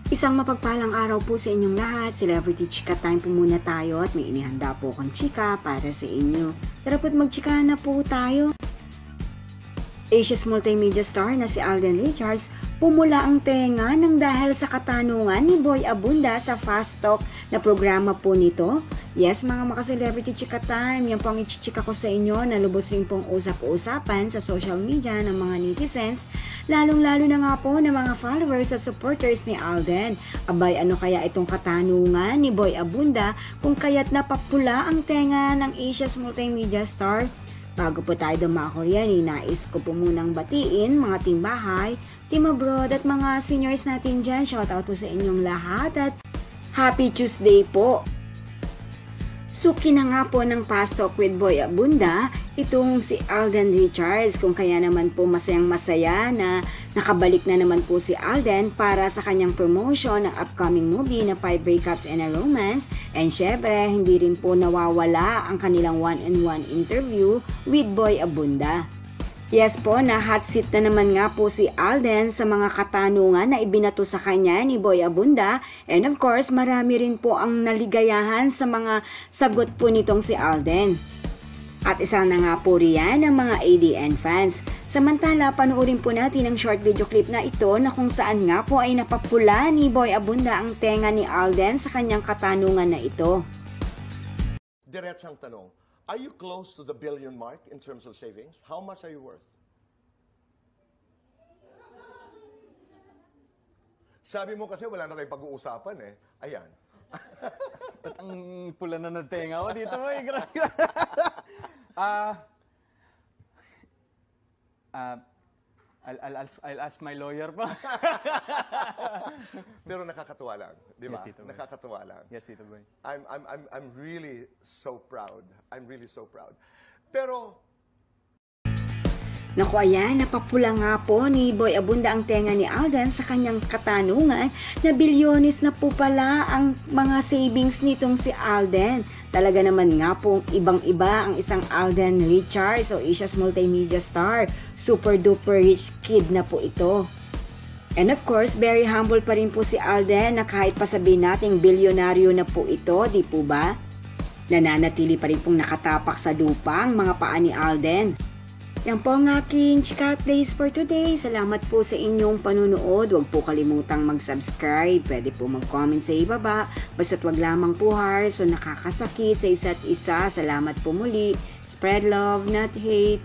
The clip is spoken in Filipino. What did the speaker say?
Isang mapagpalang araw po sa inyong lahat. Celebrity Chika Time po muna tayo at may inihanda po akong chika para sa inyo. Tara po't magchika na po tayo. Asia's multimedia star na si Alden Richards pumula ang tenga nang dahil sa katanungan ni Boy Abunda sa Fast Talk na programa po nito. Yes, mga maka-celebrity chika time, yan po ang ichichika ko sa inyo na lubos rin pong usap-usapan sa social media ng mga netizens, lalong-lalo na nga po ng mga followers at supporters ni Alden. Abay, ano kaya itong katanungan ni Boy Abunda kung kaya't napapula ang tenga ng Asia's multimedia star? Bago po tayo dumako riyan, nais ko po munang batiin mga team bahay, team abroad at mga seniors natin dyan. Shoutout po sa inyong lahat at Happy Tuesday po! Suki na nga po ng Fast Talk with Boy Abunda itong si Alden Richards, kung kaya naman po masayang-masaya na nakabalik na naman po si Alden para sa kanyang promotion ng upcoming movie na 5 Breakups and a Romance, and syempre hindi rin po nawawala ang kanilang one-on-one interview with Boy Abunda. Yes po, na hot seat na naman nga po si Alden sa mga katanungan na ibinato sa kanya ni Boy Abunda, and of course marami rin po ang naligayahan sa mga sagot po nitong si Alden. At isa na nga po riyan ang mga ADN fans. Samantala, panoorin po natin ang short video clip na ito na kung saan nga po ay napapula ni Boy Abunda ang tenga ni Alden sa kanyang katanungan na ito. Diretsang tanong. Are you close to the billion mark in terms of savings? How much are you worth? Sabi mo kasi wala na tayong pag-uusapan eh. Ayan. Ba't ang pula na ng tenga ko dito mo? I'll ask my lawyer pa. Pero nakakatuwa lang, di ba? Yes, Tito Boy. Nakakatuwa lang. Yes, Tito Boy. I'm really so proud. I'm really so proud. Pero Naku, ayan, napapula nga po ni Boy Abunda ang tenga ni Alden sa kanyang katanungan na bilyones na po pala ang mga savings nitong si Alden. Talaga naman nga po ibang-iba ang isang Alden Richards o Asia's multimedia star. Super duper rich kid na po ito. And of course, very humble pa rin po si Alden na kahit pa sabihin nating bilyonaryo na po ito, di po ba? Nananatili pa rin pong nakatapak sa lupa ang mga paa ni Alden. Yan po ang aking chika plays for today. Salamat po sa inyong panunood. Huwag po kalimutang mag-subscribe. Pwede po mag-comment sa ibaba. Basta't wag lamang po harsh o nakakasakit sa isa't isa. Salamat po muli. Spread love, not hate.